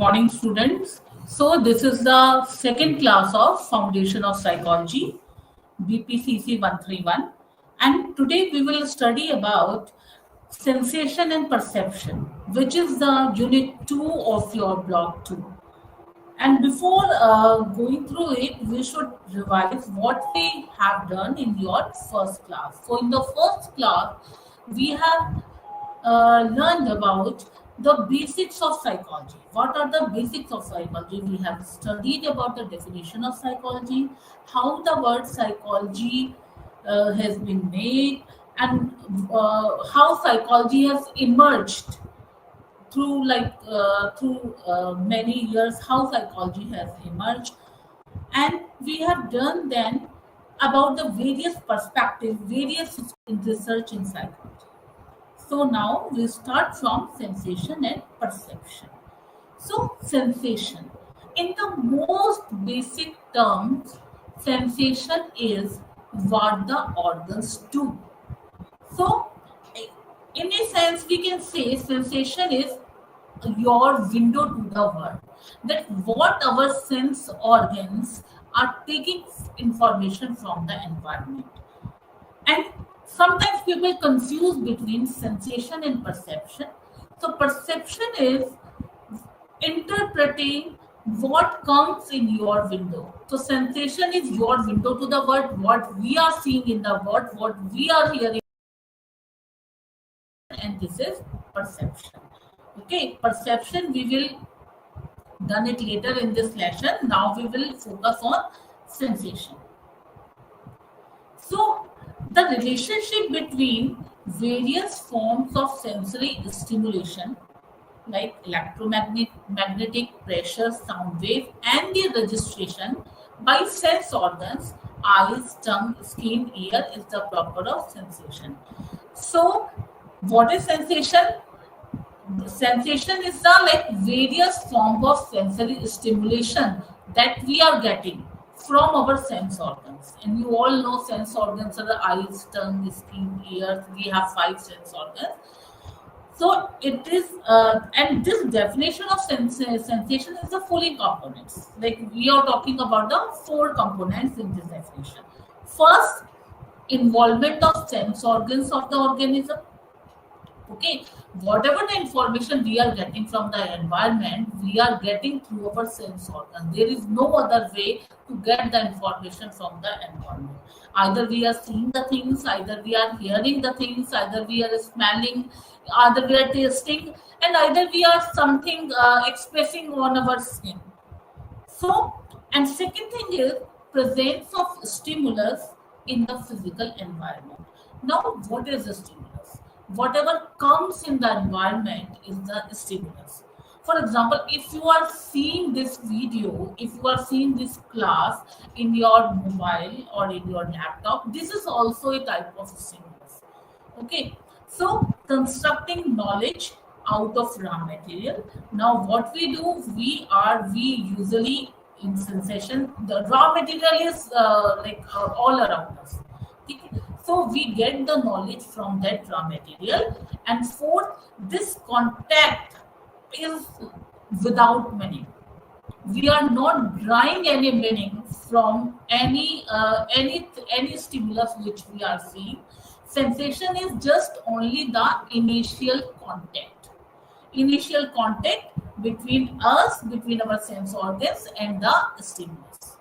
morning, students. So, this is the second class of Foundation of Psychology, BPCC 131. And today we will study about sensation and perception, which is the unit 2 of your block 2. And before going through it, we should revise what we have done in your first class. So, in the first class, we have learned about the basics of psychology. What are the basics of psychology? We have studied about the definition of psychology, how the word psychology has been made, and how psychology has emerged through many years, how psychology has emerged. And we have done then about the various perspectives, various in research in psychology. So now we start from sensation and perception. So sensation, in the most basic terms, sensation is what the organs do. So in a sense, we can say sensation is your window to the world. That what our sense organs are taking information from the environment. And sometimes people confuse between sensation and perception. So perception is interpreting what comes in your window. So sensation is your window to the world, what we are seeing in the world, what we are hearing, and this is perception. Okay, perception we will done it later in this lesson. Now we will focus on sensation. So the relationship between various forms of sensory stimulation like electromagnetic pressure, sound wave, and the registration by sense organs, eyes, tongue, skin, ear is the proper of sensation. So what is sensation? Sensation is the various form of sensory stimulation that we are getting from our sense organs. And you all know sense organs are the eyes, tongue, skin, ears. We have 5 sense organs. So it is, and this definition of sensation is the fully components. Like we are talking about the 4 components in this definition. First, involvement of sense organs of the organism. Okay, whatever the information we are getting from the environment, we are getting through our sense organ. There is no other way to get the information from the environment. Either we are seeing the things, either we are hearing the things, either we are smelling, either we are tasting, and either we are something expressing on our skin. So, and second thing is presence of stimulus in the physical environment. Now, what is the stimulus? Whatever comes in the environment is the stimulus. For example, if you are seeing this video, if you are seeing this class in your mobile or in your laptop, this is also a type of stimulus. Okay, so constructing knowledge out of raw material. Now what we do, we usually in sensation, the raw material is all around us. Okay? So we get the knowledge from that raw material. And fourth, this contact is without meaning. We are not drawing any meaning from any stimulus which we are seeing. Sensation is just only the initial contact between us, between our sense organs and the stimulus.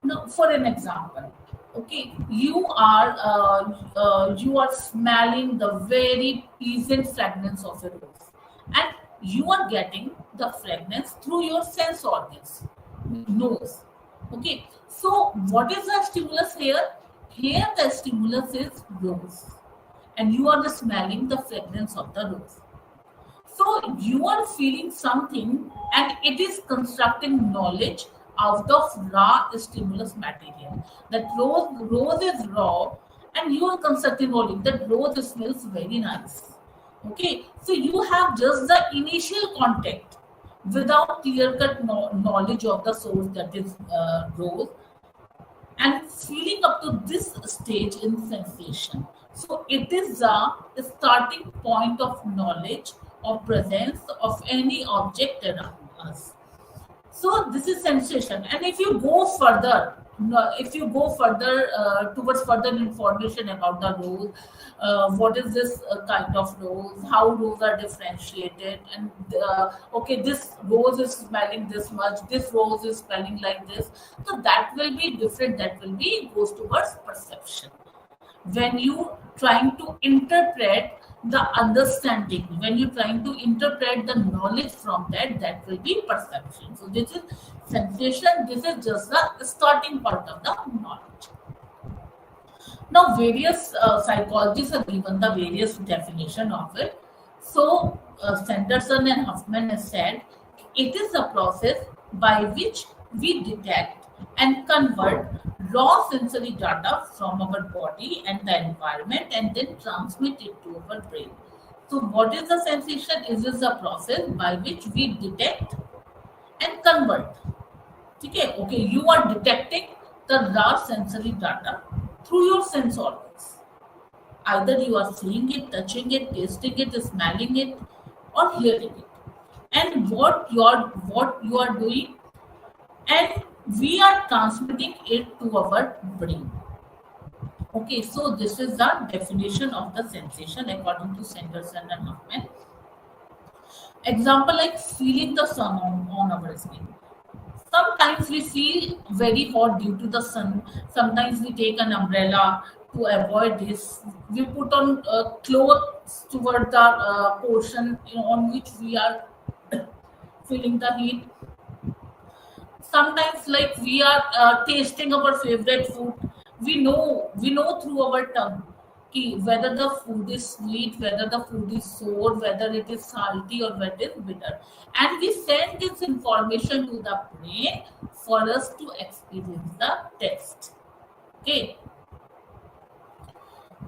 Now, for an example, okay, you are smelling the very pleasant fragrance of a rose, and you are getting the fragrance through your sense organs, nose. Okay, so what is the stimulus here? Here the stimulus is rose, and you are just smelling the fragrance of the rose. So you are feeling something, and it is constructing knowledge out of raw stimulus material. That rose is raw, and you are constructing knowledge that rose smells very nice. Okay, so you have just the initial contact without clear-cut knowledge of the source, that is rose, and feeling up to this stage in sensation. So it is a starting point of knowledge or presence of any object around us. So this is sensation, and if you go further, no, if you go further towards further information about the rose, what is this kind of rose, how rose are differentiated, and okay, this rose is smelling this much, this rose is smelling like this. So that will be different. That will be goes towards perception. When you trying to interpret the understanding, when you're trying to interpret the knowledge from that, that will be perception. So this is sensation, this is just the starting part of the knowledge. Now various psychologists have given the various definition of it. So Sanderson and Huffman has said it is a process by which we detect and convert raw sensory data from our body and the environment and then transmit it to our brain. So what is the sensation? Is this a process by which we detect and convert? Okay, okay, you are detecting the raw sensory data through your sense organs. Either you are seeing it, touching it, tasting it, smelling it, or hearing it. And what you are doing, and we are transmitting it to our brain. Okay, so this is the definition of the sensation according to Sanderson and Huffman. Example like feeling the sun on our skin. Sometimes we feel very hot due to the sun. Sometimes we take an umbrella to avoid this. We put on clothes toward the portion, on which we are feeling the heat. Sometimes like we are tasting our favorite food. We know through our tongue ki whether the food is sweet, whether the food is sour, whether it is salty or whether it is bitter, and we send this information to the brain for us to experience the taste. Okay.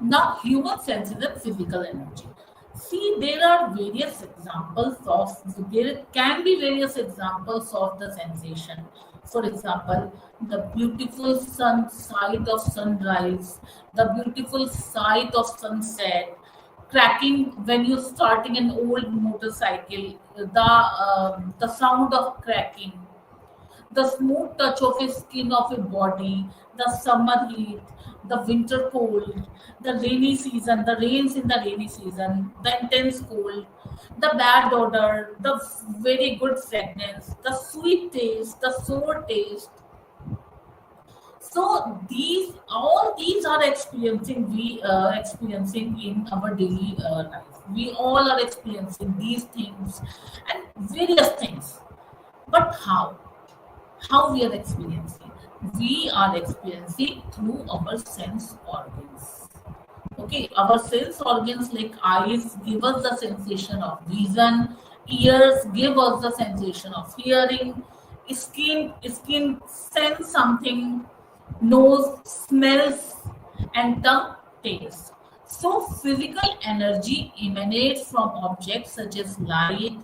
Now, human senses and physical energy. See, there are various examples of, there can be various examples of the sensation. For example, the beautiful sun sight of sunrise, the beautiful sight of sunset, cracking when you're starting an old motorcycle, the sound of cracking, the smooth touch of a skin of a body, the summer heat, the winter cold, the rainy season, the rains in the rainy season, the intense cold, the bad odor, the very good fragrance, the sweet taste, the sour taste. So these all these are experiencing we experiencing in our daily life. We all are experiencing these things and various things. But how we are experiencing? We are experiencing through our sense organs. Okay, our sense organs like eyes give us the sensation of vision, ears give us the sensation of hearing, skin sense something, nose smells, and tongue tastes. So physical energy emanates from objects such as light,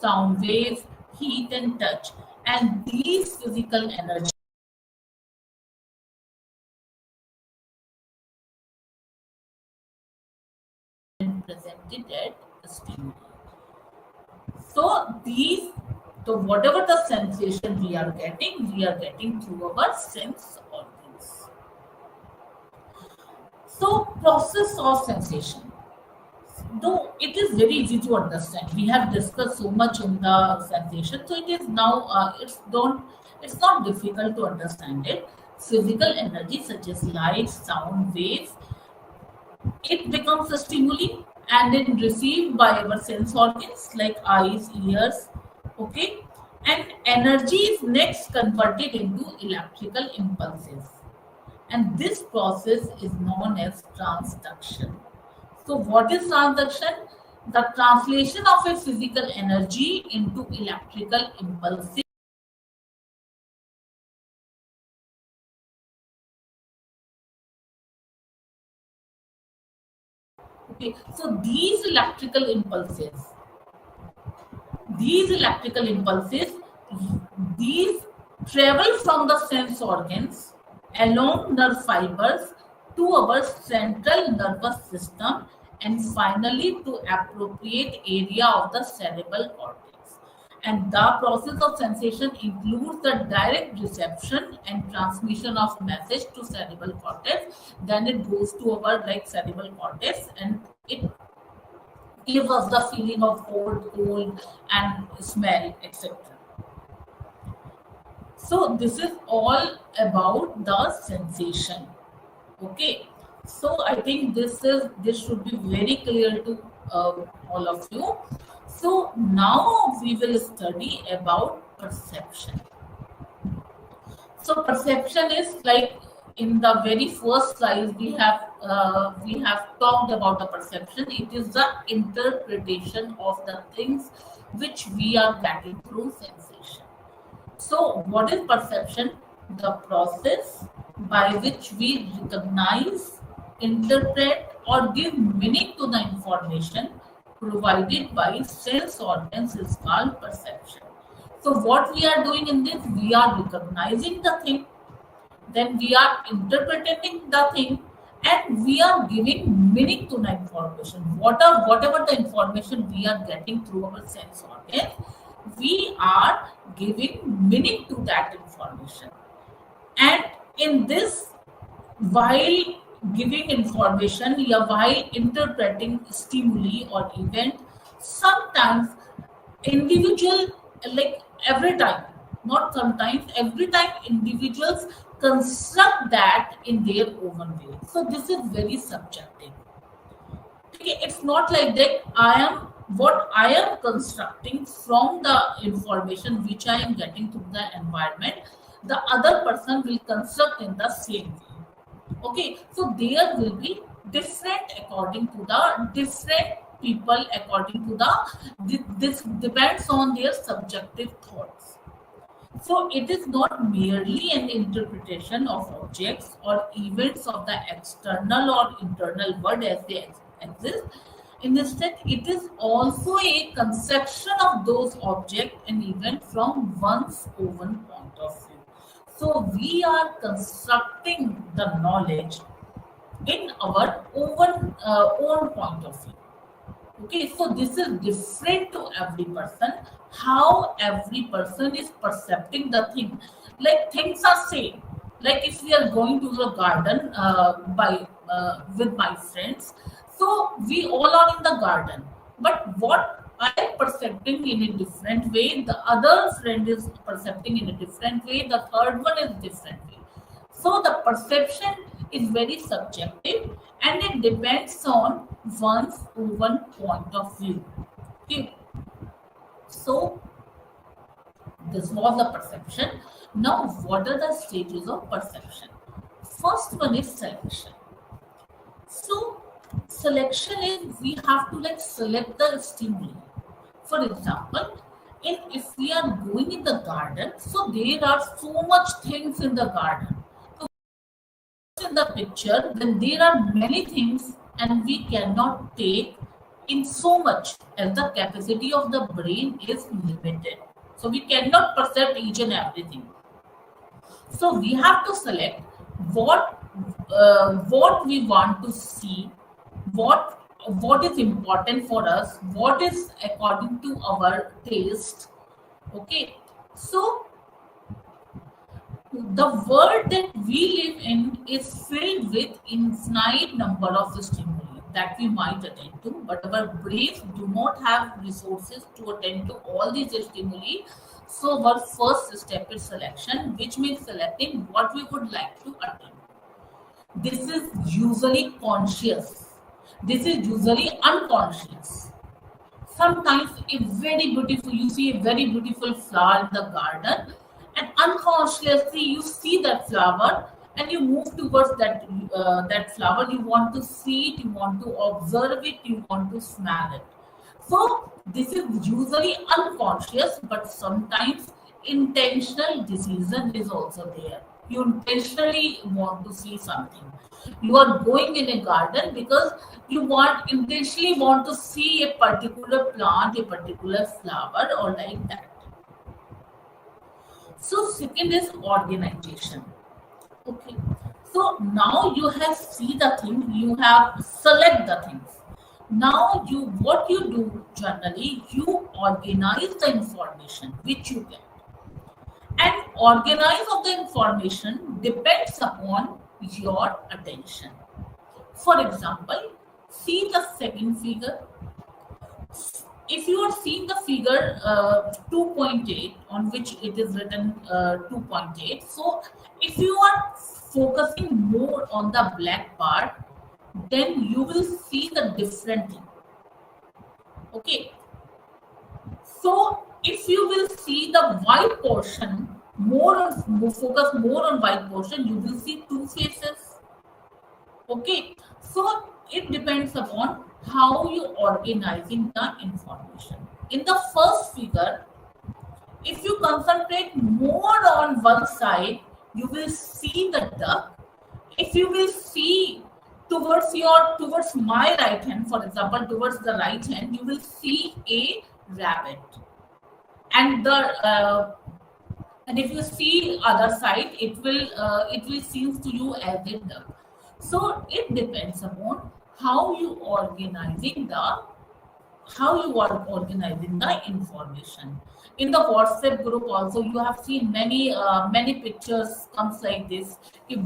sound waves, heat, and touch. And these physical energy presented at stimuli. So these, so whatever the sensation we are getting through our sense organs. So process of sensation. Though it is very easy to understand, we have discussed so much in the sensation, so it is now it's not difficult to understand it. Physical energy such as light, sound, waves, it becomes a stimuli and then received by our sense organs like eyes, ears. Okay, and energy is next converted into electrical impulses, and this process is known as transduction. So what is transduction? The translation of a physical energy into electrical impulses. Okay, so these electrical impulses, these travel from the sense organs along nerve fibers to our central nervous system and finally to appropriate area of the cerebral cortex. And the process of sensation includes the direct reception and transmission of message to cerebral cortex. Then it goes to our like cerebral cortex, and it gives us the feeling of cold, cold, and smell, etc. So this is all about the sensation. Okay. So I think this should be very clear to all of you. So now we will study about perception. So perception is like in the very first slide we have talked about the perception. It is the interpretation of the things which we are getting through sensation. So, what is perception? The process by which we recognize, interpret, or give meaning to the information provided by sense organs is called perception. So, what we are doing in this, we are recognizing the thing, then we are interpreting the thing, and we are giving meaning to the information. Whatever the information we are getting through our sense organs, we are giving meaning to that information. And in this, while giving information, yeah, while interpreting stimuli or event, sometimes individual, like every time, not sometimes, every time individuals construct that in their own way. So this is very subjective. Okay, it's not like that I am constructing from the information which I am getting through the environment, the other person will construct in the same way. Okay, so there will be different according to the different people, according to the this depends on their subjective thoughts. So it is not merely an interpretation of objects or events of the external or internal world as they exist. Instead, it is also a conception of those objects and events from one's own point of view. So we are constructing the knowledge in our own point of view. Okay, so this is different to every person. How every person is perceiving the thing, like things are same. Like if we are going to the garden by with my friends, so we all are in the garden. But what I am perceiving in a different way, the other friend is perceiving in a different way, the third one is different way. So the perception is very subjective and it depends on one's own point of view. Okay. So this was the perception. Now, what are the stages of perception? First one is selection. So selection is we have to like select the stimuli. For example, if we are going in the garden, so there are so much things in the garden. So in the picture, then there are many things, and we cannot take in so much as the capacity of the brain is limited. So we cannot perceive each and everything. So we have to select what what we want to see, what what is important for us, what is according to our taste. Okay, so the world that we live in is filled with infinite number of stimuli that we might attend to, but our brains do not have resources to attend to all these stimuli. So our first step is selection, which means selecting what we would like to attend. This is usually conscious. This is usually unconscious. Sometimes it's very beautiful. You see a very beautiful flower in the garden, and unconsciously you see that flower, and you move towards that flower. You want to see it, you want to observe it, you want to smell it. So this is usually unconscious, but sometimes intentional decision is also there. You intentionally want to see something. You are going in a garden because you want intentionally want to see a particular plant, a particular flower, or like that. So second is organization. Okay. So now you have see the thing, you have select the things. Now what you do generally, you organize the information which you get, and organize of the information depends upon your attention. For example, see the second figure. If you are seeing the figure 2.8 on which it is written 2.8, so if you are focusing more on the black part, then you will see the different thing. Okay, so if you will see the white portion, focus more on white portion, you will see two faces. Okay, so it depends upon how you organizing the information. In the first figure, if you concentrate more on one side, you will see the duck. If you will see towards my right hand, for example, towards the right hand, you will see a rabbit, and the and if you see other side, it will seems to you as a duck. So it depends upon how you organizing the information. In the WhatsApp group also, you have seen many pictures comes like this,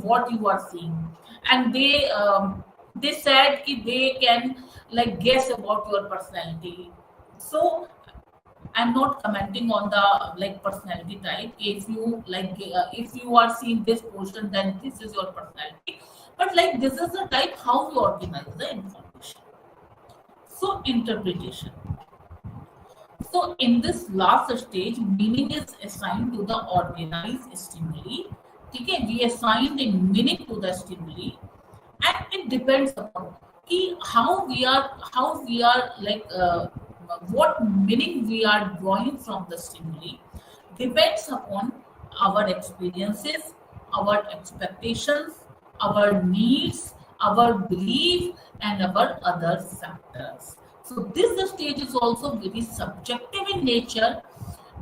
what you are seeing, and they said they can like guess about your personality. So I'm not commenting on the like personality type. If you like, if you are seeing this portion, then this is your personality. But like this is the type how you organize the information. So interpretation. So in this last stage, meaning is assigned to the organized stimuli. Okay, we assign the meaning to the stimuli, and it depends upon how we are like what meaning we are drawing from the stimuli depends upon our experiences, our expectations, our needs, our belief, and our other factors. So this stage is also very subjective in nature,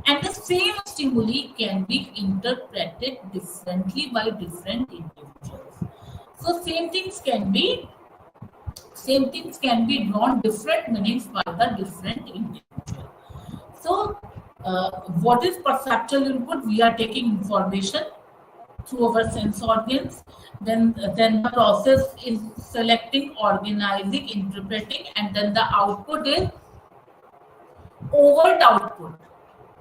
and the same stimuli can be interpreted differently by different individuals. So same things can be drawn different meanings by the different individual. So what is perceptual input? We are taking information through our sense organs. Then the process is selecting, organizing, interpreting, and then the output is overt output.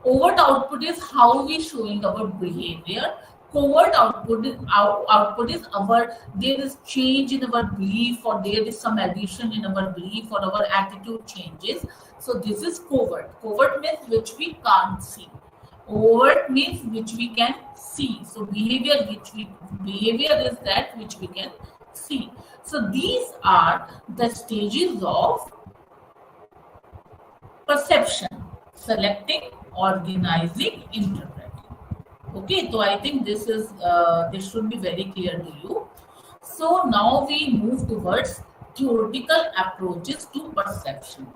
Overt output is how we showing our behavior. Covert output is our there is change in our belief, or there is some addition in our belief, or our attitude changes. So this is covert. Covert means which we can't see. Overt means which we can see. So behavior is that which we can see. So these are the stages of perception: selecting, organizing, interpreting. Okay, so I think this should be very clear to you. So now we move towards theoretical approaches to perception.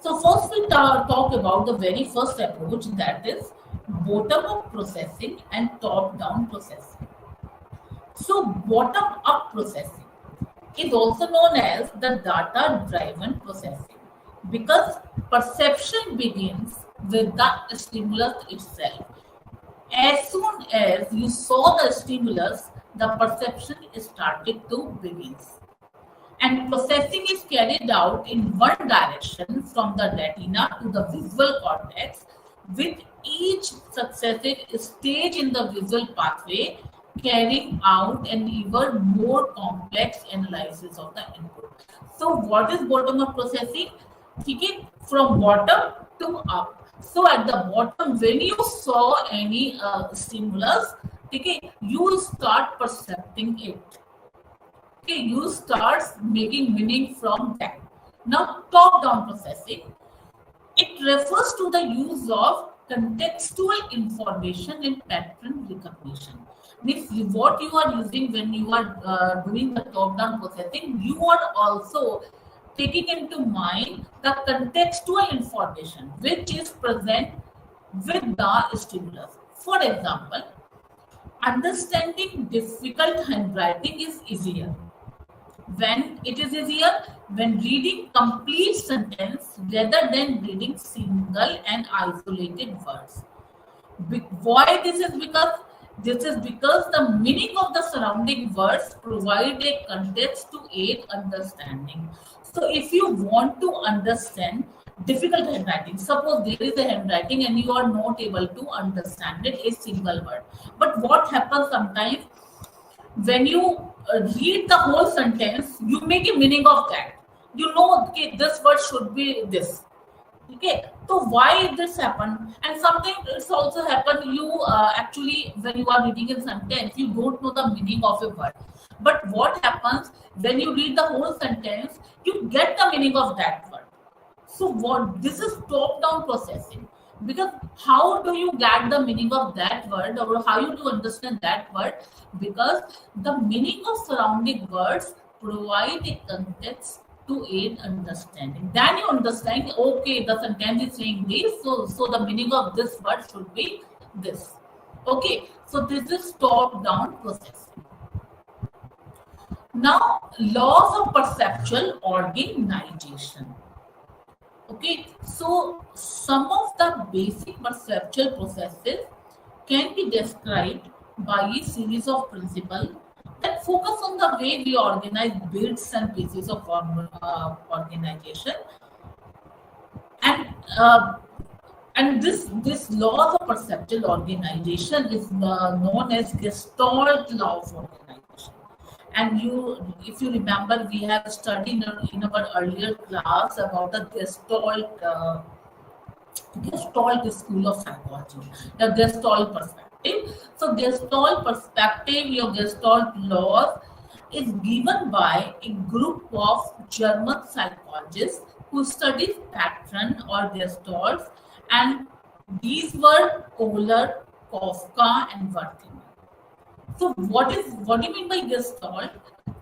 So first we talk about the very first approach, that is bottom-up processing and top-down processing. So bottom-up processing is also known as the data-driven processing, because perception begins with the stimulus itself. As soon as you saw the stimulus, the perception started to begin. And processing is carried out in one direction from the retina to the visual cortex, with each successive stage in the visual pathway carrying out an even more complex analysis of the input. So what is bottom up processing? Okay, from bottom to up. So at the bottom, when you saw any stimulus, okay, you start percepting it. Okay, you start making meaning from that. Now, top-down processing, it refers to the use of contextual information in pattern recognition. Means what you are using when you are doing the top-down processing, you are also taking into mind the contextual information which is present with the stimulus. For example, understanding difficult handwriting is easier When it is easier when reading complete sentence rather than reading single and isolated words. Why this is? Because the meaning of the surrounding words provide a context to aid understanding. So if you want to understand difficult handwriting, suppose there is a handwriting and you are not able to understand it a single word, but what happens sometimes when you read the whole sentence, you make a meaning of that. You know, okay, this word should be this. Okay, so why this happen? And sometimes it's also happen. You actually, when you are reading a sentence, you don't know the meaning of a word. But what happens when you read the whole sentence? You get the meaning of that word. So what this is top-down processing, because how do you get the meaning of that word or how you do understand that word? Because the meaning of surrounding words provide a context to aid understanding. Then you understand, okay, the sentence is saying this, so the meaning of this word should be this. Okay, so this is top-down processing. Now, laws of perceptual organization. Okay, so some of the basic perceptual processes can be described by a series of principles that focus on the way we organize bits and pieces of organization, and this law of perceptual organization is known as Gestalt law of organization. And if you remember, we have studied in our earlier class about the Gestalt school of psychology, the Gestalt perspective. So, Gestalt perspective, your Gestalt laws, is given by a group of German psychologists who studied pattern or Gestalts, and these were Kohler, Kafka, and Wertheimer. So what do you mean by Gestalt?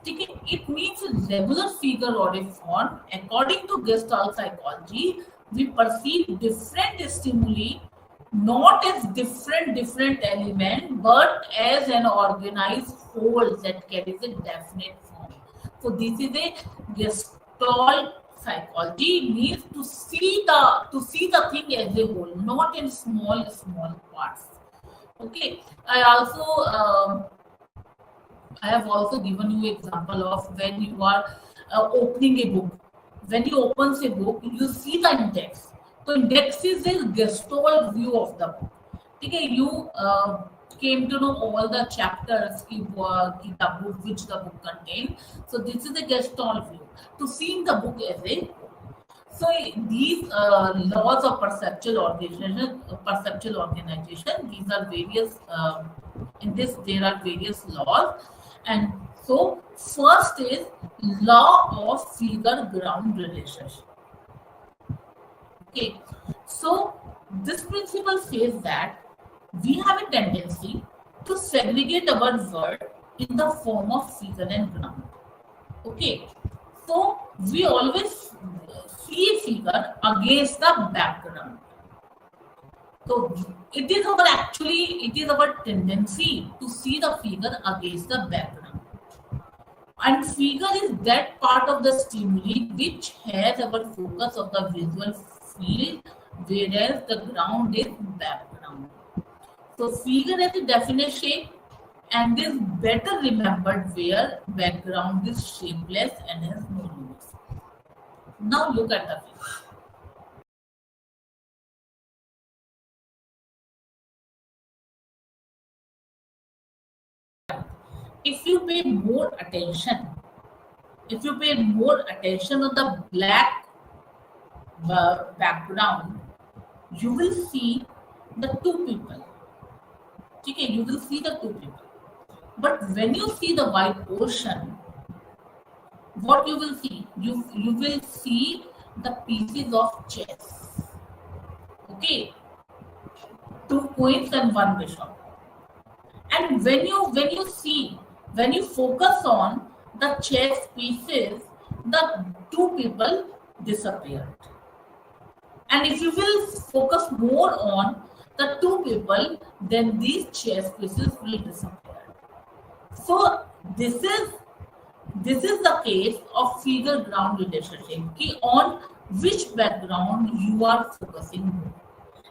It means a regular figure or a form. According to Gestalt psychology, we perceive different stimuli not as different element, but as an organized whole that carries a definite form. So this is a Gestalt psychology, means to see the thing as a whole, not in small parts. Okay, I have also given you example of when you are opening a book. When you open a book, you see the index. So index is a gestalt view of the book. Okay, you came to know all the chapters in the book which the book contains. So this is a gestalt view to seeing the book as a whole. So these laws of perceptual organization, these are various. In this, there are various laws, and so first is law of figure-ground relationship. Okay, so this principle says that we have a tendency to segregate our word in the form of figure and ground. Okay, so we always see a figure against the background. So it is our tendency to see the figure against the background. And figure is that part of the stimuli which has our focus of the visual field, whereas the ground is background. So figure has a definite shape and is better remembered where background is shapeless and has no limits. Now look at the figure. If you pay more attention, on the black background, you will see the two people. Okay, you will see the two people. But when you see the white portion, what you will see? You will see the pieces of chess. Okay, two queens and one bishop. And when you focus on the chess pieces, the two people disappeared. And if you will focus more on the two people, then these chess pieces will disappear. So this is This is the case of figure ground relationship. Ki on which background you are focusing more.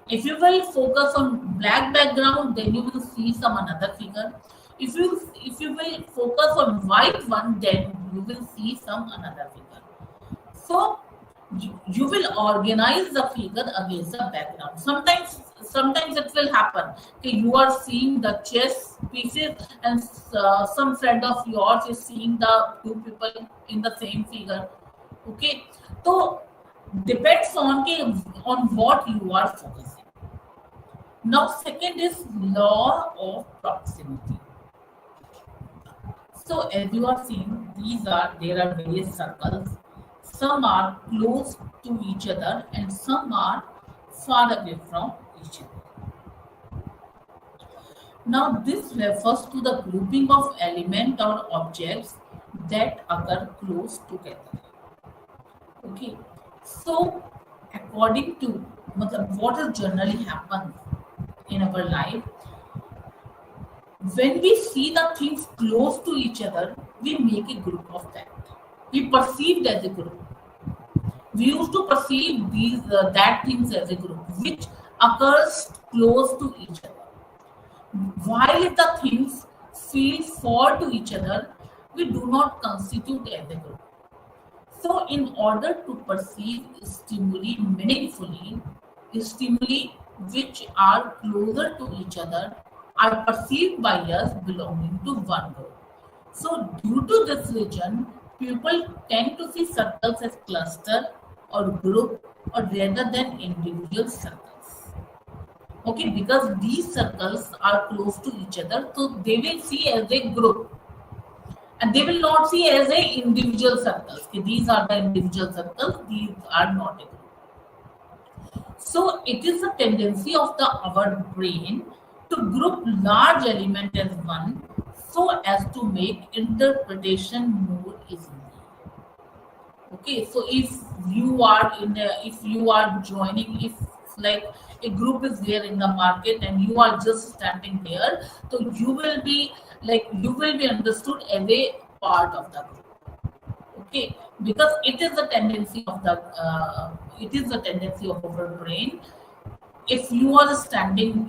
If you will focus on black background, then you will see some another figure. If you will focus on white one, then you will see some another figure. So you will organize the figure against the background. Sometimes it will happen. Okay, you are seeing the chess pieces, and some friend of yours is seeing the two people in the same figure. Okay, so depends on on what you are focusing. Now, second is law of proximity. So as you are seeing, there are various circles. Some are close to each other and some are far away from each other. Now this refers to the grouping of element or objects that occur close together. Okay. So according to what is generally happens in our life, when we see the things close to each other, we make a group of that. We perceived as a group. We used to perceive these that things as a group, which occurs close to each other. While if the things feel far to each other, we do not constitute as a group. So, in order to perceive stimuli meaningfully, stimuli which are closer to each other are perceived by us belonging to one group. So, due to this reason, people tend to see circles as cluster or group or rather than individual circles. Okay, because these circles are close to each other, so they will see as a group and they will not see as a individual circles. Okay, these are the individual circles, these are not a group. So it is a tendency of our brain to group large element as one so as to make interpretation more easily. Okay, so if you are joining, if like a group is there in the market and you are just standing there, so you will be understood as a part of the group. Okay, because it is the tendency of our brain. If you are standing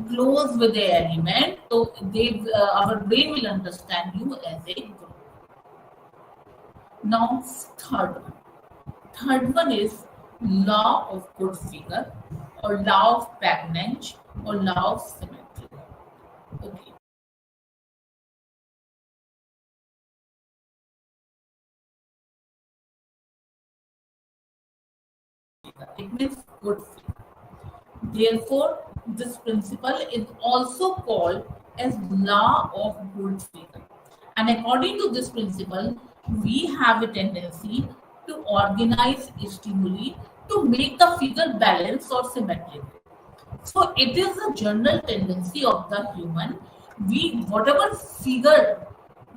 close with the element, so our brain will understand you as a group. Now, third one is law of good figure, or law of pregnancy, or law of symmetry. Okay. It means good figure. Therefore, this principle is also called as law of good figure. And according to this principle, we have a tendency to organize stimuli to make the figure balanced or symmetrical. So it is a general tendency of the human. Whatever figure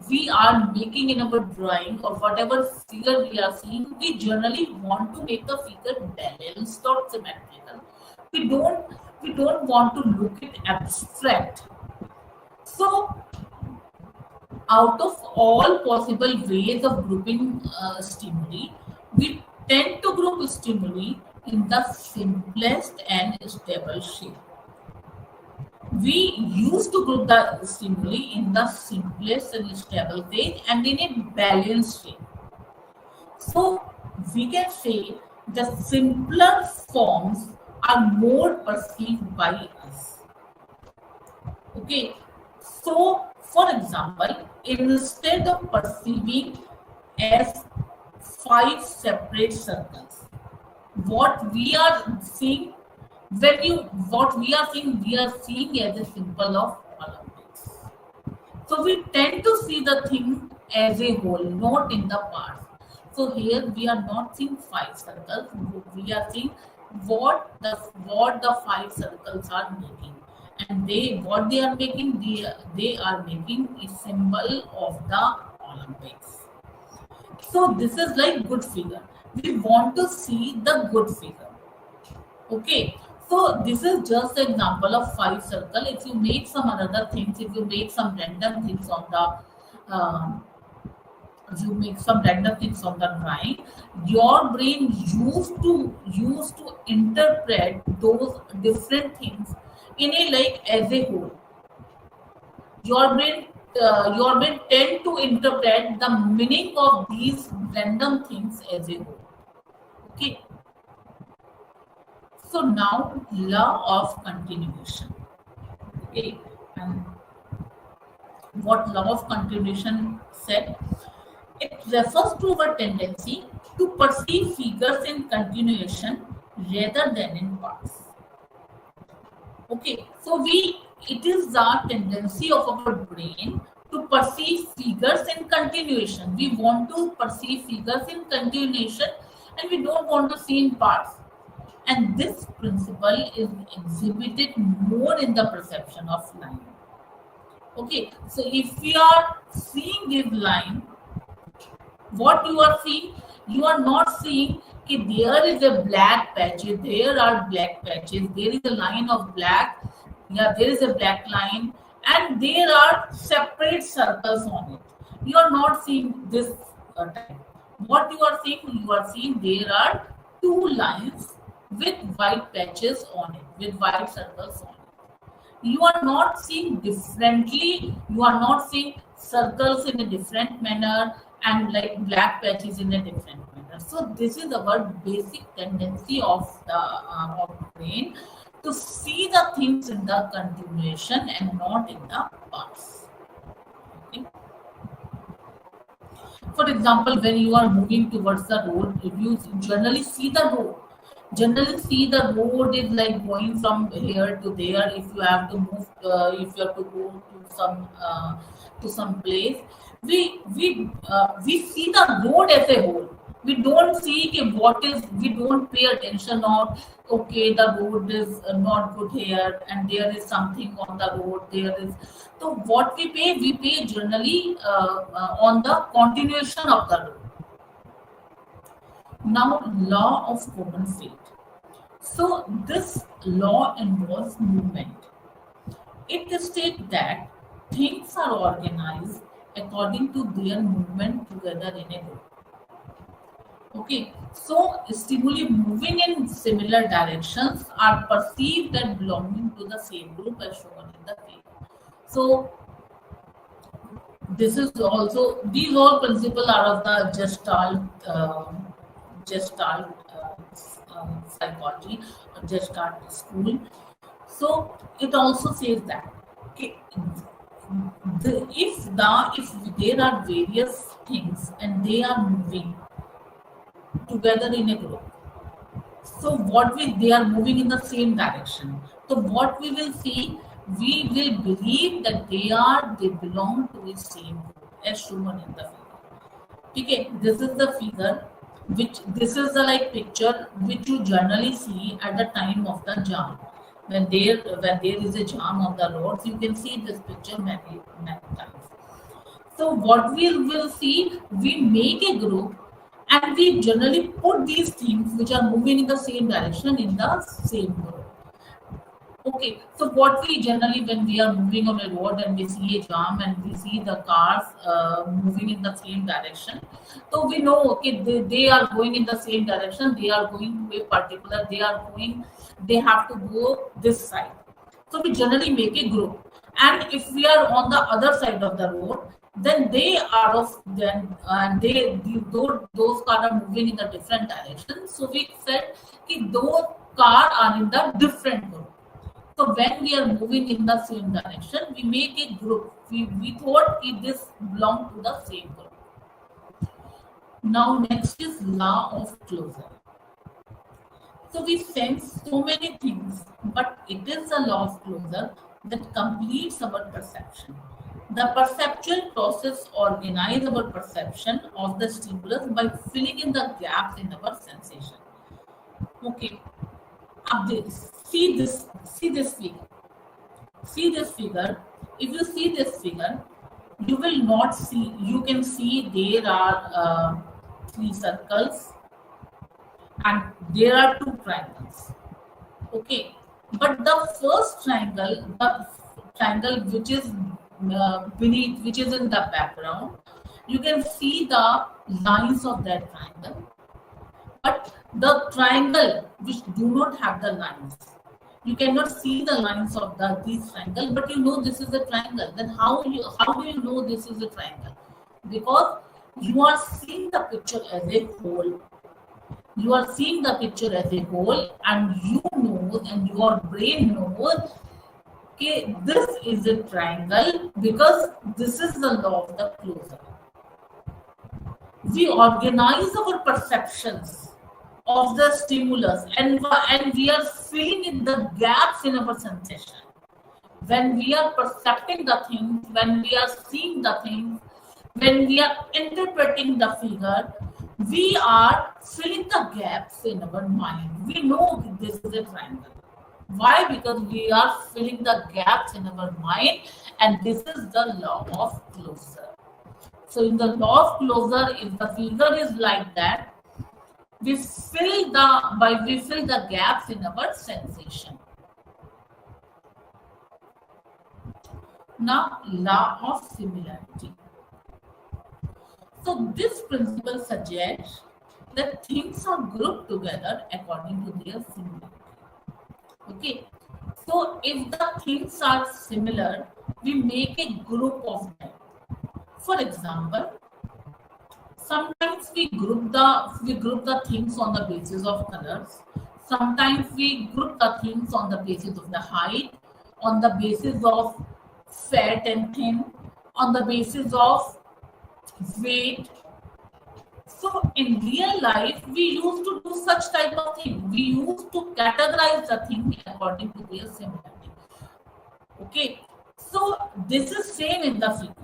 we are making in our drawing or whatever figure we are seeing, we generally want to make the figure balanced or symmetrical. We don't we don't want to look it abstract. So out of all possible ways of grouping stimuli, we tend to group stimuli in the simplest and stable shape. We used to group the stimuli in the simplest and stable way and in a balanced shape. So we can say the simpler forms are more perceived by us. Okay. So for example, instead of perceiving as five separate circles, what we are seeing we are seeing as a symbol of Olympics. So we tend to see the thing as a whole, not in the parts. So here we are not seeing five circles. We are seeing what the five circles are making, and they are making. They are making a symbol of the Olympics. So this is like good figure. We want to see the good figure. Okay, so this is just an example of five circle. If you make some other things, if you make some random things on the you make some random things on the drawing, your brain used to interpret those different things in a like as a whole. Your brain tend to interpret the meaning of these random things as a whole. Okay, so now law of continuation. Okay, and what law of continuation said? It refers to our tendency to perceive figures in continuation rather than in parts. Okay, so it is the tendency of our brain to perceive figures in continuation. We want to perceive figures in continuation and we don't want to see in parts. And this principle is exhibited more in the perception of line. Okay, so if we are seeing this line, what you are seeing, you are not seeing कि there is a black patches, there are black patches, there is a line of black, yeah, there is a black line, and there are separate circles on it. You are not seeing this type. What you are seeing there are two lines with white patches on it, with white circles on it. You are not seeing differently, you are not seeing circles in a different manner and like black patches in a different manner. So this is our basic tendency of the brain to see the things in the continuation and not in the parts. Okay? For example, when you are moving towards the road, if you generally see the road, is like going from here to there. If you have to move, if you have to go to some place, we see the road as a whole. We don't see कि what is, we don't pay attention of, okay, the road is not good here and there is something on the road, there is. So what we pay generally on the continuation of the road. Now, law of common fate. So this law involves movement. It states that things are organized according to their movement together in a group. Okay, so stimuli moving in similar directions are perceived as belonging to the same group as shown in the figure. So this is also, these all principles are of the Gestalt psychology, Gestalt school. So it also says that okay, if there are various things and they are moving together in a group, so they are moving in the same direction. So what we will see, we will believe that they belong to the same group as shown in the figure. Okay, this is the figure, which this is the like picture which you generally see at the time of the jam. When there is a jam on the roads, you can see this picture many times. So what we will see, we make a group and we generally put these things which are moving in the same direction in the same group. Okay, so what we generally, when we are moving on a road and we see a jam and we see the cars moving in the same direction, so we know okay they are going in the same direction. They are going to a particular. They have to go this side. So we generally make a group, and if we are on the other side of the road, then they are of then and those cars are moving in a different direction. So we said that those cars are in the different group. So when we are moving in the same direction, we make a group. We thought this belonged to the same group. Now next is law of closure. So we sense so many things, but it is the law of closure that completes our perception. The perceptual process organizes our perception of the stimulus by filling in the gaps in our sensation. Okay, up this. See this figure. See this figure. If you see this figure, you will not see. You can see there are 3 circles and there are 2 triangles. Okay, but the first triangle, the triangle which is beneath, which is in the background, You can see the lines of that triangle, but the triangle which do not have the lines, you cannot see the lines of these triangle, but you know this is a triangle. Then how do you know this is a triangle? Because you are seeing the picture as a whole. You are seeing the picture as a whole, and you know, and your brain knows, okay, this is a triangle because this is the law of the closure. We organize our perceptions of the stimulus, and we are filling in the gaps in our sensation. When we are percepting the things, when we are seeing the things, when we are interpreting the figure, we are filling the gaps in our mind. We know this is a triangle. Why? Because we are filling the gaps in our mind, and this is the law of closure. So, in the law of closure, if the figure is like that, we fill the gaps in our sensation. Now, law of similarity. So this principle suggests that things are grouped together according to their similarity. Okay. So if the things are similar, we make a group of them. For example, sometimes we group the things on the basis of colors. Sometimes we group the things on the basis of the height, on the basis of fat and thin, on the basis of weight. So in real life, we used to do such type of thing. We used to categorize the thing according to their similarity. Okay. So this is same in the figure.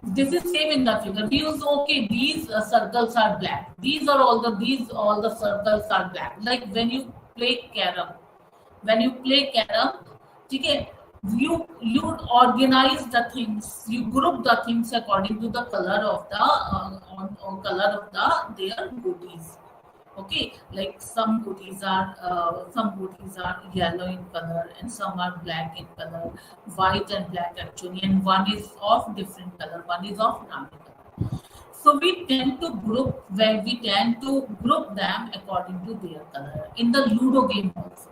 This is same in the figure. We use, okay, these circles are black. These all the circles are black. Like when you play carom. When you play carom, okay, you organize the things, you group the things according to the color of the color of their booties. Okay, like some booties are yellow in color, and some are black in color, white and black actually, and one is of different color, one is of brownish color. So we tend to group them according to their color in the Ludo game also.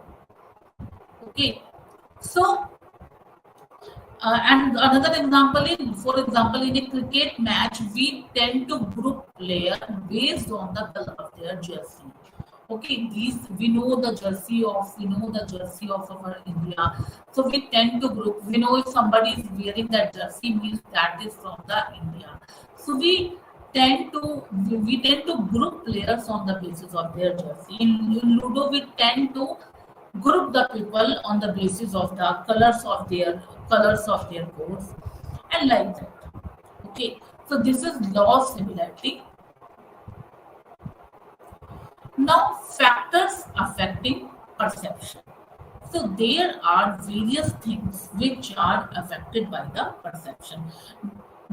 Okay, so and another example for example, in a cricket match, we tend to group players based on the color of their jersey. Okay, these we know the jersey of our India, so we tend to group. We know if somebody is wearing that jersey, means that is from the India. So we tend to group players on the basis of their jersey. In Ludo, we tend to group the people on the basis of the colors of their coats, and like that. Okay, so this is law of similarity. Now, factors affecting perception. So there are various things which are affected by the perception.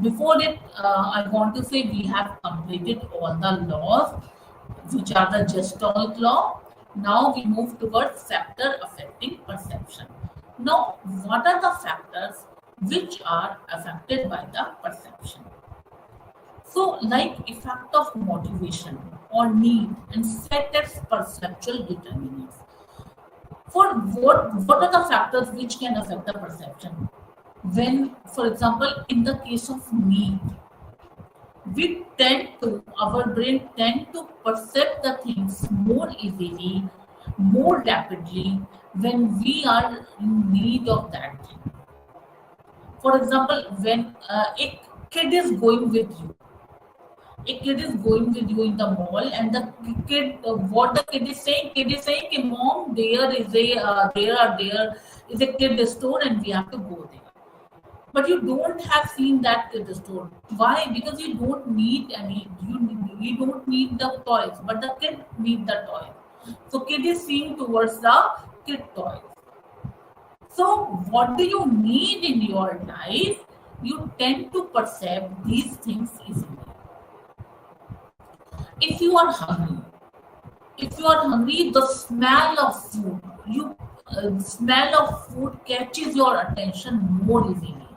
Before it, I want to say we have completed all the laws, which are the gestalt law. Now we move towards factor affecting perception. Now, what are the factors which are affected by the perception? So, like effect of motivation or need and set as perceptual determinants. For what are the factors which can affect the perception? When, for example, in the case of need, our brain tend to perceive the things more easily, more rapidly when we are in need of that thing. For example, when a kid is going with you, a kid is going with you in the mall, and the what the kid is saying, "Ki, Mom, there is a kid store, and we have to go there." But you don't have seen that kid store. Why? Because you don't need you don't need the toys, but the kid need the toys. So kid is seeing towards the kid toys. So what do you need in your life? You tend to perceive these things easily. If you are hungry, the smell of food, smell of food catches your attention more easily.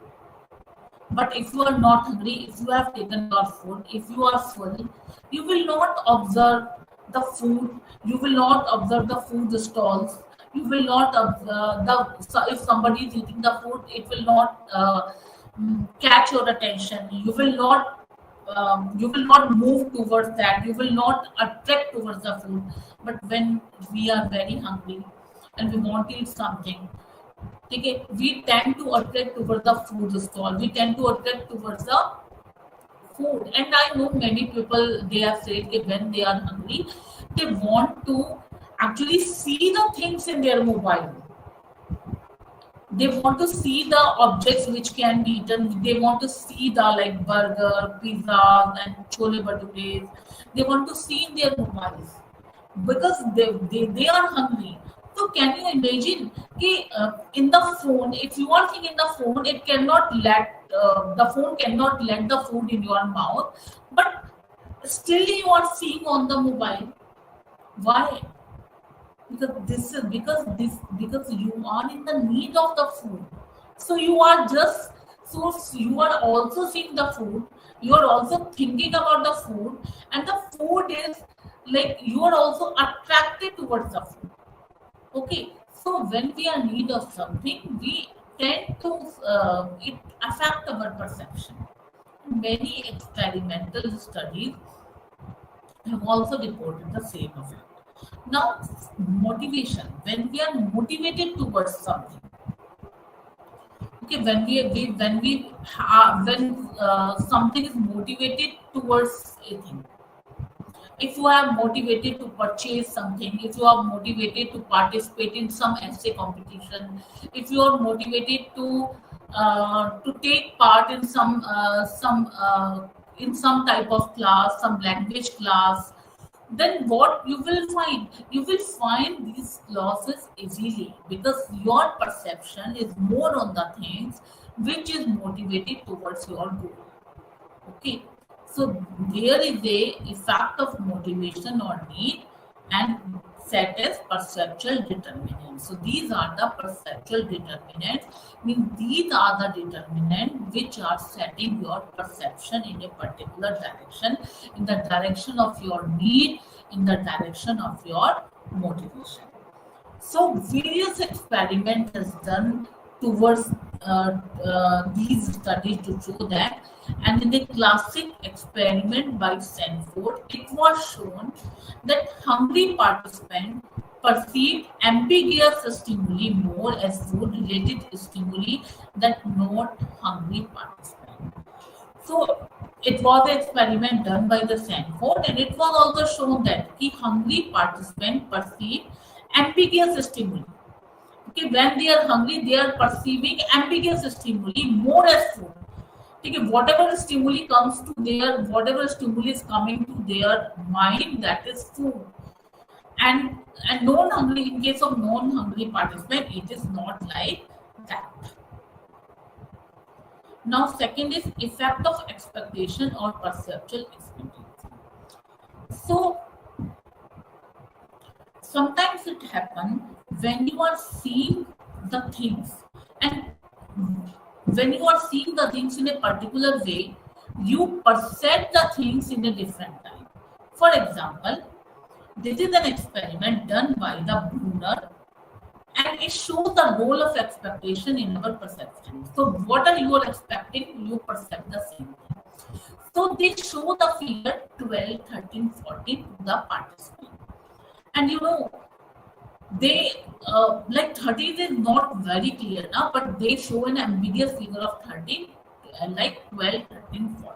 But if you are not hungry, if you have taken your food, if you are full, you will not observe the food, you will not observe the food stalls, you will not observe if somebody is eating the food, it will not catch your attention. You will not move towards that, you will not attract towards the food. But when we are very hungry and we want to eat something, okay, we tend to attract towards the food stall, we tend to attract towards the food. And I know many people, they have said that when they are hungry, they want to actually see the things in their mobile, they want to see the objects which can be eaten, they want to see the like burger, pizzas and chole bhatures, they want to see in their mobiles because they are hungry. So can you imagine in the phone, if you are thinking the phone, it cannot let the phone cannot let the food in your mouth, but still you are seeing on the mobile. Why? Because you are in the need of the food, so you are just, so you are also seeing the food, you are also thinking about the food, and the food is like you are also attracted towards the food. Okay, so when we are in need of something, we tend to it affect our perception. Many experimental studies have also reported the same effect. Now, motivation. When we are motivated towards something, okay, when something is motivated towards a thing, if you are motivated to purchase something, if you are motivated to participate in some essay competition, if you are motivated to take part in some type of class, some language class, then what you will find? You will find these losses easily because your perception is more on the things which is motivated towards your goal. Okay, so there is a effect of motivation or need and set as perceptual determinants. So these are the perceptual determinants. Mean these are the determinants which are setting your perception in a particular direction, in the direction of your need, in the direction of your motivation. So various experiments has done towards these studies to show that, and in the classic experiment by Sanford, it was shown that hungry participants perceived ambiguous stimuli more as food-related stimuli than not hungry participants. So it was an experiment done by the Sanford, and it was also shown that the hungry participants perceive ambiguous stimuli. Okay, when they are hungry, they are perceiving ambiguous stimuli more as food. Okay, whatever stimuli comes to their, whatever stimuli is coming to their mind, that is food. And non-hungry, in case of non-hungry participant, it is not like that. Now, second is effect of expectation or perceptual expectation. So sometimes it happens when you are seeing the things, and when you are seeing the things in a particular way, you perceive the things in a different time. For example, this is an experiment done by the Brunner, and it shows the role of expectation in our perception. So what are you expecting, you perceive the same thing. So they show the figure 12, 13, 14 to the participant. And you know, they like 13 is not very clear now, but they show an ambiguous figure of 13, like 12, 13, 14.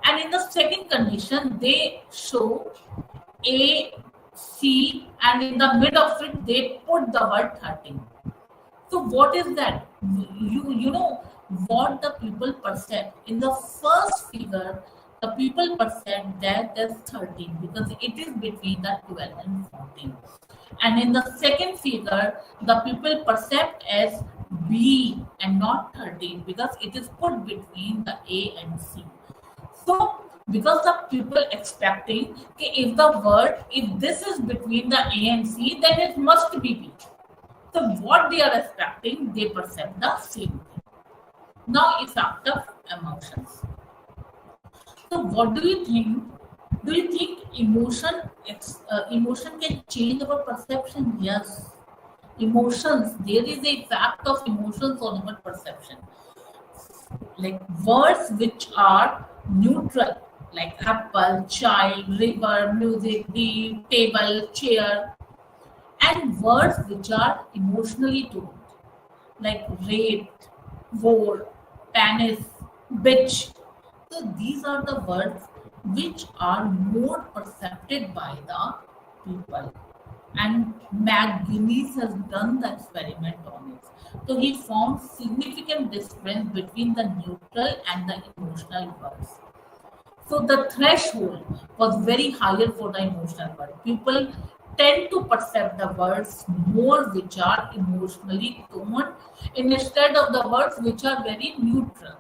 And in the second condition, they show A, C, and in the mid of it, they put the word 13. So what is that? You know what the people perceive. In the first figure, the people perceive that there's 13 because it is between the 12 and 14. And in the second figure, the people perceive as B and not 13 because it is put between the A and C. So because the people expecting if the word, if this is between the A and C, then it must be B. So what they are expecting, they perceive the same thing. Now effect of emotions. So, what do you think? Do you think emotion can change our perception? Yes. Emotions. There is a fact of emotions on our perception. Like words which are neutral, like apple, child, river, music, deep, table, chair, and words which are emotionally toned, like rate, war, tennis, bitch. So these are the words which are more perceived by the people. And McGuinness has done the experiment on it. So he found significant difference between the neutral and the emotional words. So the threshold was very higher for the emotional word. People tend to perceive the words more which are emotionally toned instead of the words which are very neutral.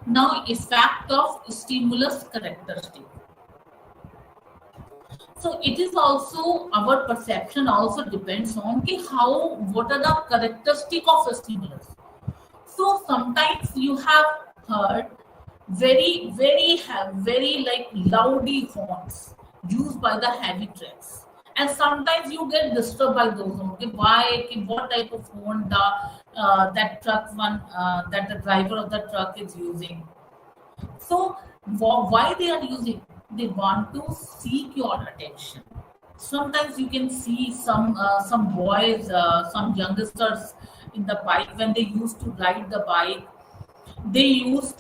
Now, effect of stimulus characteristic. So it is also our perception also depends on how what are the characteristic of a stimulus. So sometimes you have heard very like loudy horns used by the heavy trucks, and sometimes you get disturbed by those horns. Okay, why? Okay, what type of horn the that truck one that the driver of the truck is using? So why they are using? They want to seek your attention. Sometimes you can see some boys, some youngsters in the bike when they used to ride the bike. They use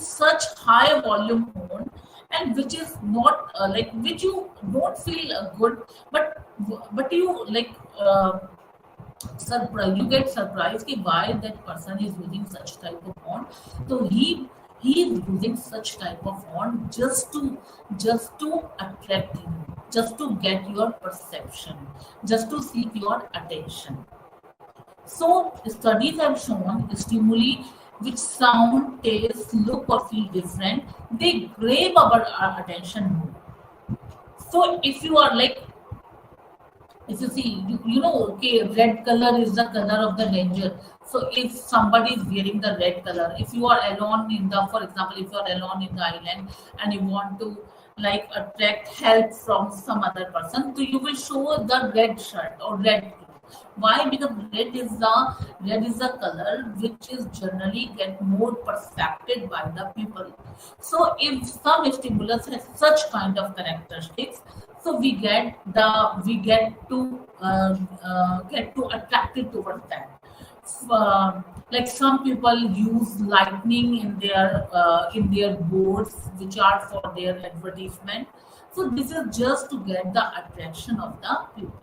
such high volume horn, and which is not like which you don't feel good, but you like. Surprise, you get surprised कि why that person is using such type of font. So he is using such type of font just to attract you, just to get your perception, just to seek your attention. So studies have shown stimuli which sound, taste, look or feel different, they grab our attention more. So if you see, you know, okay, red color is the color of the danger. So if somebody is wearing the red color, if you are alone in the, for example, if you are alone in the island and you want to like attract help from some other person, so you will show the red shirt or red cloth. Why? Because red is the color which is generally get more percepted by the people. So if some stimulus has such kind of characteristics, so we get to attracted towards that. Like some people use lightning in their boards which are for their advertisement. So this is just to get the attraction of the people.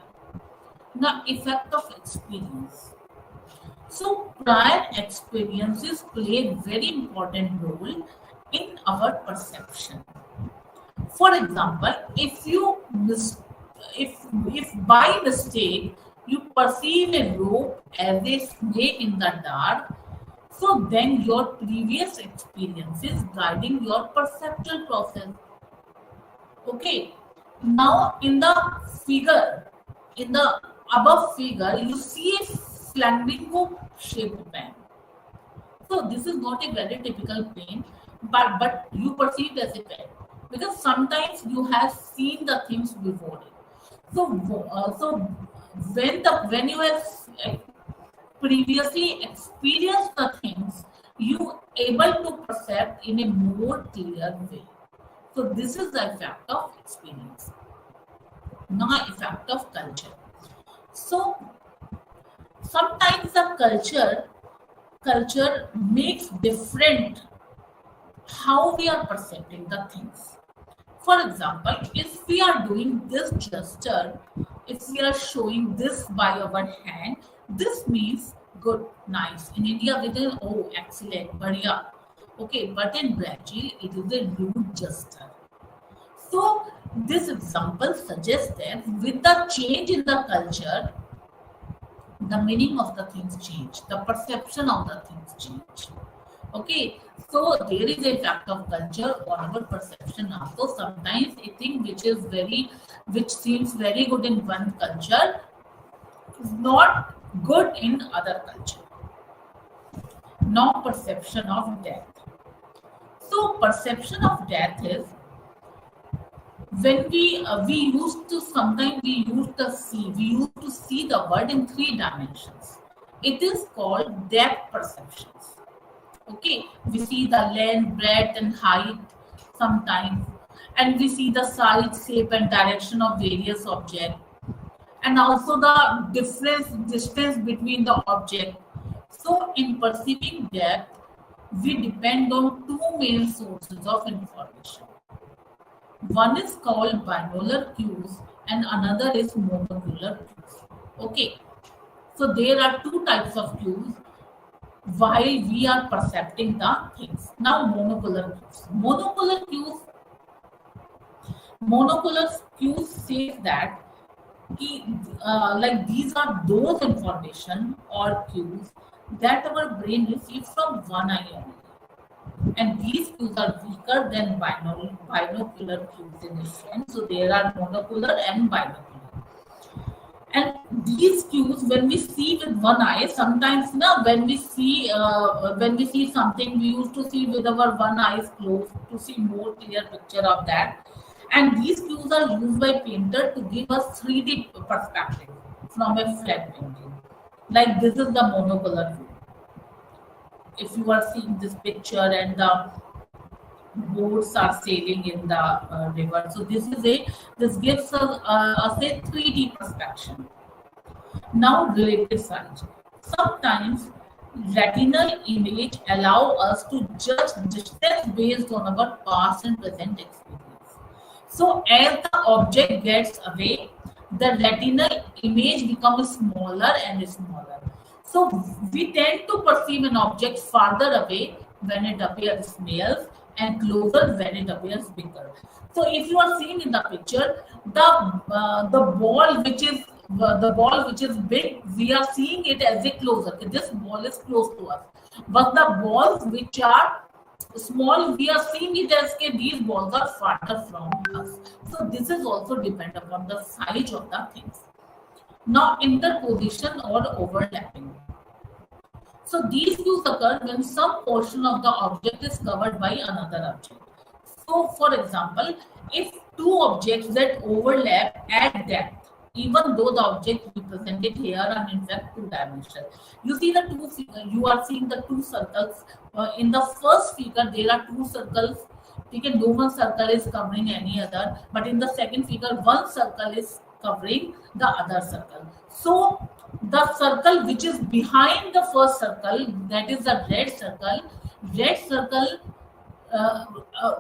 Now, effect of experience. So prior experiences play a very important role in our perception. For example, if by mistake you perceive a rope as a snake in the dark, so then your previous experience is guiding your perceptual process. Okay. Now in the figure, in the above figure, you see a flamingo shaped pen. So this is not a very typical pain, but you perceive as a pen because sometimes you have seen the things before it. So when you have uh, previously experienced the things, you able to perceive in a more clear way. So this is the effect of experience. Now effect of culture. So sometimes the culture makes different how we are perceiving the things. For example, if we are doing this gesture, if we are showing this by our hand, this means good, nice. In India, we say, oh, excellent, badhiya. Okay, but in Brazil, it is a rude gesture. So, this example suggests that with the change in the culture, the meaning of the things change, the perception of the things change. Okay, so there is a fact of culture on our perception also. Sometimes a thing which seems very good in one culture is not good in other culture. Now, perception of death. So, perception of death is when we used to sometimes we used to see the world in three dimensions. It is called depth perceptions. Okay, we see the length, breadth, and height sometimes, and we see the size, shape, and direction of various objects, and also the difference distance between the object. So, in perceiving depth, we depend on two main sources of information. One is called binocular cues and another is monocular cues. Okay, so there are two types of cues while we are percepting the things. Now, monocular cues. Monocular cues says that like these are those information or cues that our brain receives from one eye only, and these cues are weaker than binocular cues in a sense. So there are monocular and binocular. And these cues, when we see with one eye, sometimes now when we see something, we used to see with our one eye closed to see more clear picture of that. And these cues are used by painter to give us 3D perspective from a flat painting. Like this is the monocular view. If you are seeing this picture and the boats are sailing in the river, so this gives us a 3D perspective. Now, relative sight. Sometimes retinal image allow us to judge distance based on our past and present experience. So, as the object gets away, the retinal image becomes smaller and smaller. So, we tend to perceive an object farther away when it appears small and closer when it appears bigger. So, if you are seeing in the picture, the ball which is big, we are seeing it as a closer. This ball is close to us, but the balls which are small, we are seeing it as these balls are farther from us. So this is also depend upon the size of the things. Now, interposition or overlapping. So these cues occur when some portion of the object is covered by another object. So, for example, if two objects that overlap at depth, even though the object represented here are in fact two dimensional. You see the you are seeing the two circles. In the first figure, there are two circles. No one circle is covering any other, but in the second figure, one circle is covering the other circle. So the circle which is behind the first circle, that is the red circle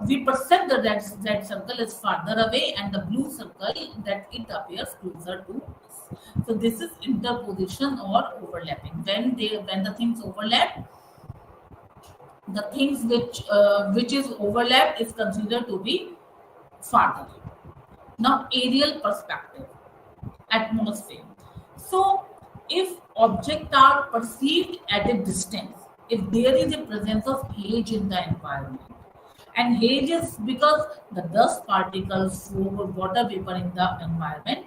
we perceive the red circle is farther away and the blue circle that it appears closer to us. So this is interposition or overlapping. When the things overlap, the things which is overlapped is considered to be farther. Now, aerial perspective, atmosphere. So if objects are perceived at a distance, if there is a presence of haze in the environment, and haze is because the dust particles, fog, water vapor in the environment.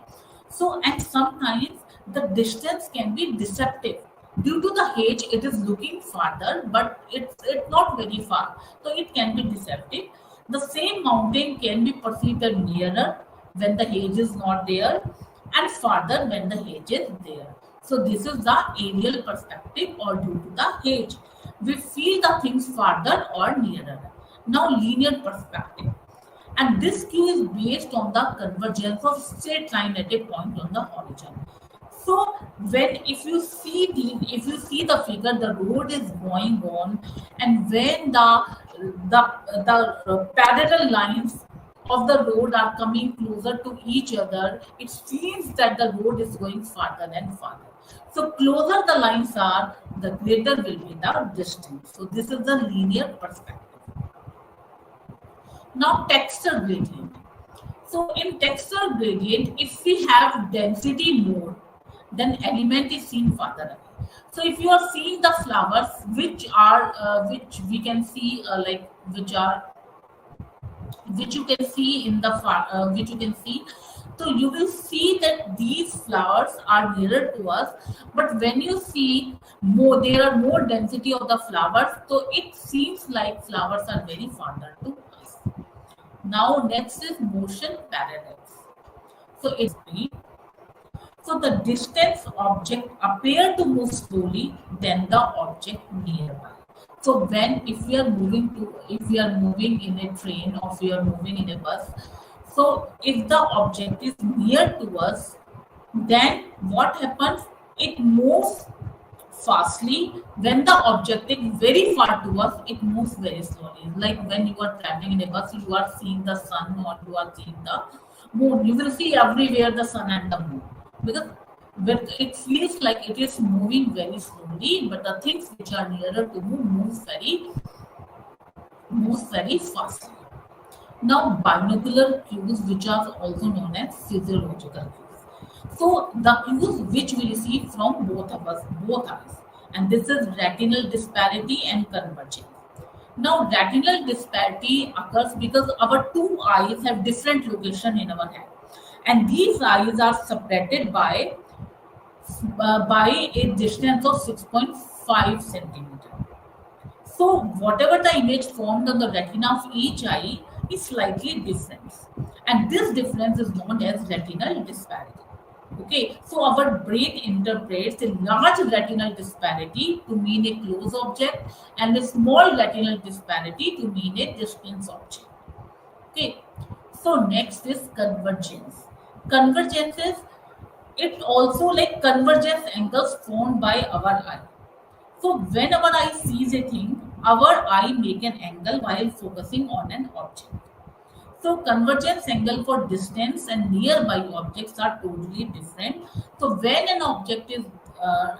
So, and sometimes the distance can be deceptive. Due to the haze, it is looking farther, but it's not very far. So, it can be deceptive. The same mountain can be perceived as nearer when the haze is not there, and farther when the haze is there. So, this is the aerial perspective or due to the haze. We feel the things farther or nearer. Now, linear perspective, and this cue is based on the convergence of straight line at a point on the horizon. So, if you see the figure, the road is going on, and when the parallel lines of the road are coming closer to each other, it seems that the road is going farther and farther. So, closer the lines are, the greater will be the distance. So, this is the linear perspective. Now, texture gradient. So, in texture gradient, if we have density more, then element is seen farther away. So, if you are seeing the flowers, which we can see which you can see in the which you can see So you will see that these flowers are nearer to us, but when you see more, there are more density of the flowers, so it seems like flowers are very farther to us. Now next is motion paradox. So it's so the distance object appear to move slowly than the object nearby. So when if we are moving in a train or we are moving in a bus, so if the object is near to us, then what happens? It moves fastly. When the object is very far to us, it moves very slowly. Like when you are traveling in a bus, you are seeing the sun or you are seeing the moon. You will see everywhere the sun and the moon because it feels like it is moving very slowly, but the things which are nearer to moves very fastly. Now, binocular cues, which are also known as physiological cues. So, the cues which we receive from both eyes, and this is retinal disparity and convergence. Now, retinal disparity occurs because our two eyes have different location in our head, and these eyes are separated by a distance of 6.5 centimeter. So whatever the image formed on the retina of each eye is slightly different. And this difference is known as retinal disparity. Okay, so our brain interprets a large retinal disparity to mean a close object and a small retinal disparity to mean a distance object. Okay, so next is convergence. Convergence is it also like convergence angles formed by our eye. So when our eye sees a thing, our eye make an angle while focusing on an object. So convergence angle for distance and nearby objects are totally different. So when an object is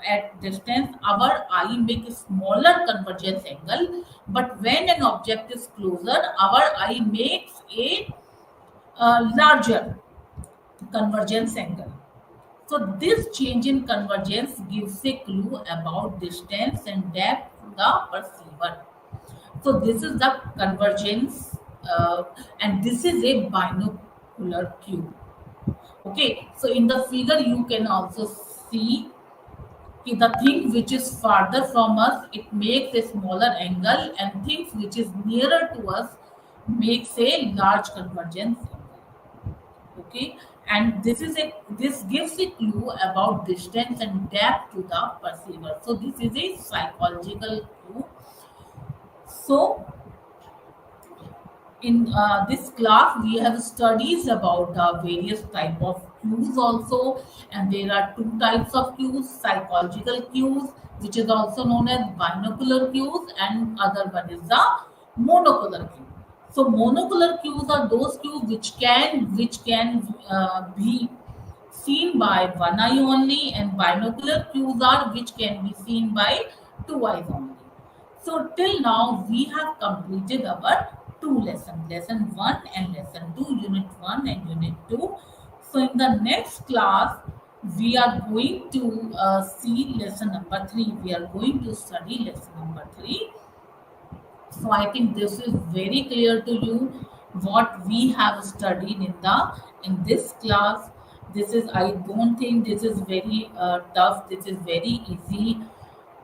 at distance, our eye make a smaller convergence angle, but when an object is closer, our eye makes a larger convergence angle. So this change in convergence gives a clue about distance and depth to the perceiver. So this is the convergence, and this is a binocular cue. Okay, so in the figure you can also see the thing which is farther from us, it makes a smaller angle, and things which is nearer to us makes a large convergence angle. Okay, and this gives a clue about distance and depth to the perceiver. So this is a psychological clue. So in this class we have studies about various type of cues also, and there are two types of cues: psychological cues, which is also known as binocular cues, and other one is the monocular cue. So monocular cues are those cues which can be seen by one eye only, and binocular cues are which can be seen by two eyes only. So till now we have completed our two lessons, lesson 1 and lesson 2, unit 1 and unit 2. So in the next class we are going to see lesson number 3. We are going to study lesson number 3. So I think this is very clear to you what we have studied in this class. This is, I don't think this is very tough. This is very easy,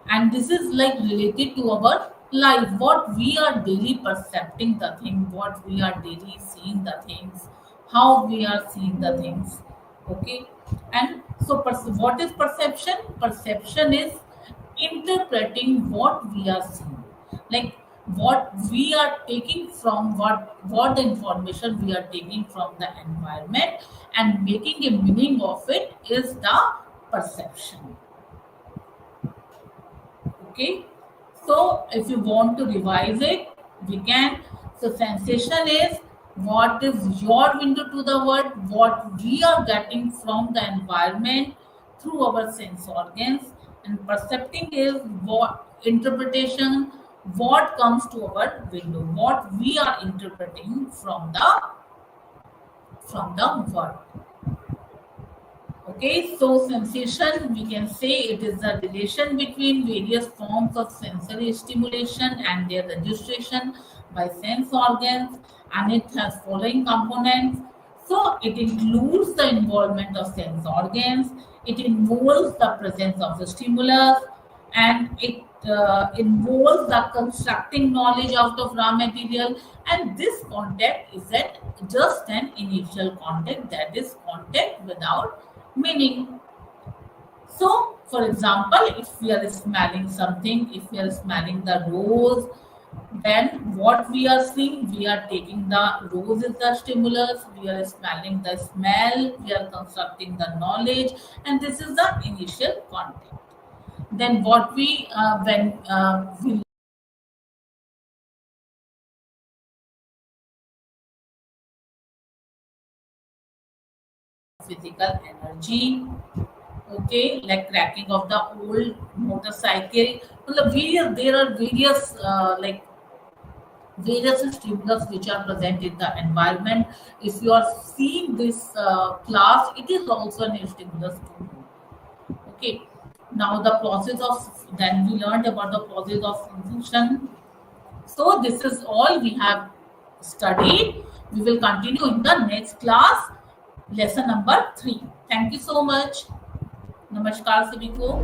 and this is like related to our life, what we are daily percepting the thing, what we are daily seeing the things, how we are seeing the things. Okay, and so what is perception? Perception is interpreting what we are seeing, like what we are taking from what the information we are taking from the environment and making a meaning of it is the perception. Okay, so if you want to revise it, we can. So sensation is what is your window to the world, what we are getting from the environment through our sense organs, and percepting is what interpretation, what comes to our window, what we are interpreting from the world. Okay, so sensation, we can say it is the relation between various forms of sensory stimulation and their registration by sense organs, and it has following components. So it includes the involvement of sense organs, it involves the presence of the stimulus, and it involves the constructing knowledge out of raw material. And this contact isn't just an initial contact, that is contact without meaning. So, for example, if we are smelling something, if we are smelling the rose, then what we are seeing, we are taking the rose is the stimulus, we are smelling the smell, we are constructing the knowledge, and this is the initial contact. Then what we when we physical energy, okay, like cracking of the old motorcycle. Well, there are various various stimulus which are present in the environment. If you are seeing this class, it is also an stimulus to you. Okay. Now the process of then we learned about the process of sensation. So this is all we have studied. We will continue in the next class, lesson number 3. Thank you so much. Namaskar, Sabiko.